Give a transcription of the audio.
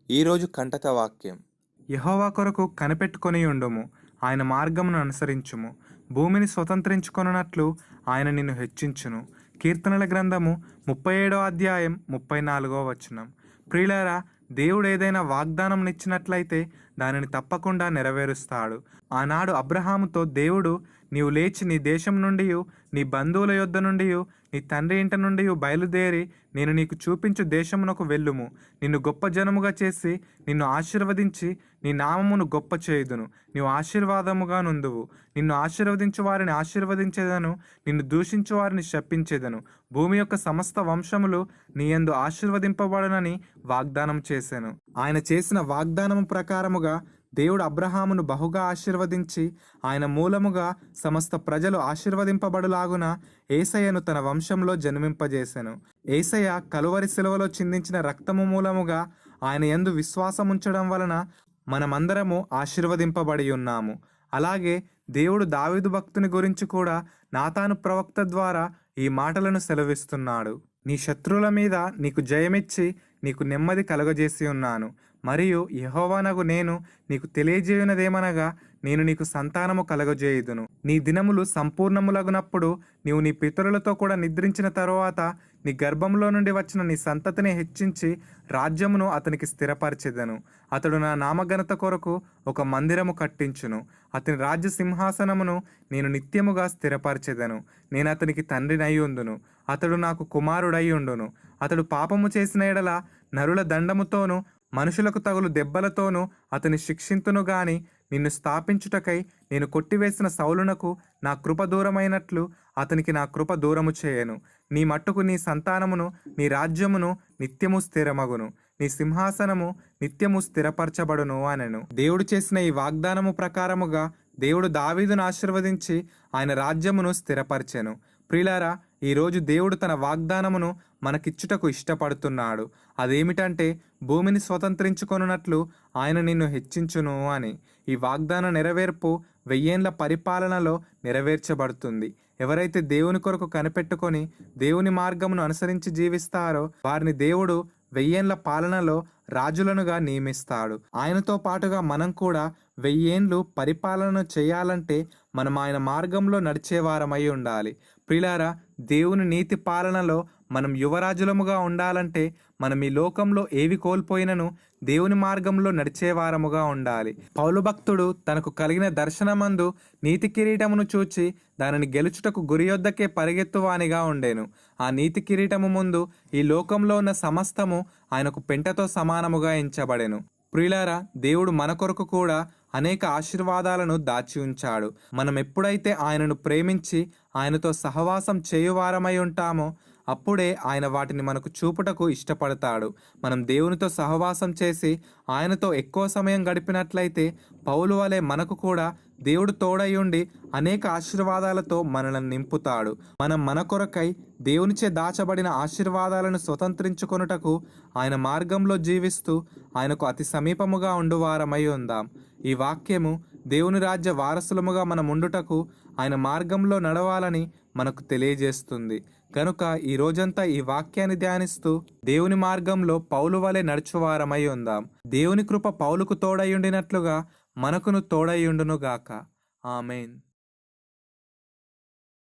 ఈరోజు కంటక వాక్యం. యెహోవా కొరకు కనిపెట్టుకొని ఉండుము, ఆయన మార్గమును అనుసరించుము. భూమిని స్వతంత్రించుకొనున్నట్లు ఆయన నిన్ను హెచ్చించును. కీర్తనల గ్రంథము 37 అధ్యాయం 34 వచనం. ప్రియులారా, దేవుడు ఏదైనా వాగ్దానం ఇచ్చినట్లయితే దానిని తప్పకుండా నెరవేరుస్తాడు. ఆనాడు అబ్రహాముతో దేవుడు, నీవు లేచి నీ దేశం నుండి, నీ బంధువుల యొద్ద నుండి, నీ తండ్రి ఇంట నుండి బయలుదేరి నేను నీకు చూపించు దేశమునకు వెళ్ళుము. నిన్ను గొప్ప జనముగా చేసి నిన్ను ఆశీర్వదించి నీ నామమును గొప్ప చేయుదును. నీవు ఆశీర్వాదముగా నుందువు. నిన్ను ఆశీర్వదించు వారిని ఆశీర్వదించేదను, నిన్ను దూషించు వారిని శపించేదను. భూమి యొక్క సమస్త వంశములు నీ యందు ఆశీర్వదింపబడునని వాగ్దానం చేశాను. ఆయన చేసిన వాగ్దానము ప్రకారముగా దేవుడు అబ్రహామును బహుగా ఆశీర్వదించి ఆయన మూలముగా సమస్త ప్రజలు ఆశీర్వదింపబడులాగున యేసయ్యను తన వంశంలో జన్మింపజేసెను. యేసయ్య కలువరి శిలువలో చిందించిన రక్తము మూలముగా ఆయన యందు విశ్వాసముంచడం వలన మనమందరము ఆశీర్వదింపబడి ఉన్నాము. అలాగే దేవుడు దావీదు భక్తుని గురించి కూడా నాతాను ప్రవక్త ద్వారా ఈ మాటలను సెలవిస్తున్నాడు. నీ శత్రువుల మీద నీకు జయమిచ్చి నీకు నెమ్మది కలుగజేసి ఉన్నాను. మరియు యెహోవానగు నేను నీకు తెలియజేయునదేమనగా, నేను నీకు సంతానము కలగజేయుదును. నీ దినములు సంపూర్ణములగునప్పుడు నీవు నీ పితరులతో కూడా నిద్రించిన తరువాత నీ గర్భంలో నుండి వచ్చిన నీ సంతతిని హెచ్చించి రాజ్యమును అతనికి స్థిరపరిచెదను. అతడు నా నామఘనత కొరకు ఒక మందిరము కట్టించును. అతని రాజ్య సింహాసనమును నేను నిత్యముగా స్థిరపరిచెదను. నేను అతనికి తండ్రినయ్యుందును, అతడు నాకు కుమారుడయ్యుండును. అతడు పాపము చేసిన ఎడల నరుల దండముతోనూ మనుషులకు తగులు దెబ్బలతోనూ అతని శిక్షింతును గాని, నిన్ను స్థాపించుటకై నేను కొట్టివేసిన సౌలునకు నా కృప దూరమైనట్లు అతనికి నా కృప దూరము చేయను. నీ మట్టుకు నీ సంతానమును నీ రాజ్యమును నిత్యము స్థిరమగును, నీ సింహాసనము నిత్యము స్థిరపరచబడును అనెను. దేవుడు చేసిన ఈ వాగ్దానము ప్రకారముగా దేవుడు దావీదును ఆశీర్వదించి ఆయన రాజ్యమును స్థిరపరిచెను. ప్రియులారా, ఈరోజు దేవుడు తన వాగ్దానమును మనకిచ్చుటకు ఇష్టపడుతున్నాడు. అదేమిటంటే, భూమిని స్వతంత్రించుకొనున్నట్లు ఆయన నిన్ను హెచ్చించును అని. ఈ వాగ్దాన నెరవేర్పు 1000 ఏండ్ల పరిపాలనలో నెరవేర్చబడుతుంది. ఎవరైతే దేవుని కొరకు కనిపెట్టుకొని దేవుని మార్గమును అనుసరించి జీవిస్తారో వారిని దేవుడు 1000 ఏండ్ల పాలనలో రాజులనుగా నియమిస్తాడు. ఆయనతో పాటుగా మనం కూడా 1000 ఏండ్లు పరిపాలన చేయాలంటే మనం ఆయన మార్గంలో నడిచేవారమై ఉండాలి. ప్రియులారా, దేవుని నీతి పాలనలో మనం యువరాజులముగా ఉండాలంటే మనం ఈ లోకంలో ఏవి కోల్పోయినను దేవుని మార్గంలో నడిచేవారముగా ఉండాలి. పౌలు భక్తుడు తనకు కలిగిన దర్శనమందు నీతి కిరీటమును చూచి దానిని గెలుచుటకు గురి యొద్దకే పరిగెత్తువానిగా ఉండేను. ఆ నీతి కిరీటము ముందు ఈ లోకంలో ఉన్న సమస్తము ఆయనకు పెంటతో సమానముగా ఎంచబడెను. ప్రియులారా, దేవుడు మన కొరకు కూడా అనేక ఆశీర్వాదాలను దాచి ఉంచాడు. మనం ఎప్పుడైతే ఆయనను ప్రేమించి ఆయనతో సహవాసం చేయువారమై ఉంటామో అప్పుడే ఆయన వాటిని మనకు చూపుటకు ఇష్టపడతాడు. మనం దేవునితో సహవాసం చేసి ఆయనతో ఎక్కువ సమయం గడిపినట్లయితే పౌలు వలె మనకు కూడా దేవుడు తోడై ఉండి అనేక ఆశీర్వాదాలతో మనల్ని నింపుతాడు. మనం మన కొరకై దేవునిచే దాచబడిన ఆశీర్వాదాలను స్వతంత్రించుకొనుటకు ఆయన మార్గంలో జీవిస్తూ ఆయనకు అతి సమీపముగా ఉండువారమై ఉందాం. ఈ వాక్యము దేవుని రాజ్య వారసులముగా మనం ఉండుటకు ఆయన మార్గంలో నడవాలని మనకు తెలియజేస్తుంది. కనుక ఈ రోజంతా ఈ వాక్యాన్ని ధ్యానిస్తూ దేవుని మార్గంలో పౌలు వలె నడుచువారమై ఉందాం. దేవుని కృప పౌలుకు తోడై ఉండినట్లుగా మనకును తోడై ఉండునుగాక. ఆమేన్.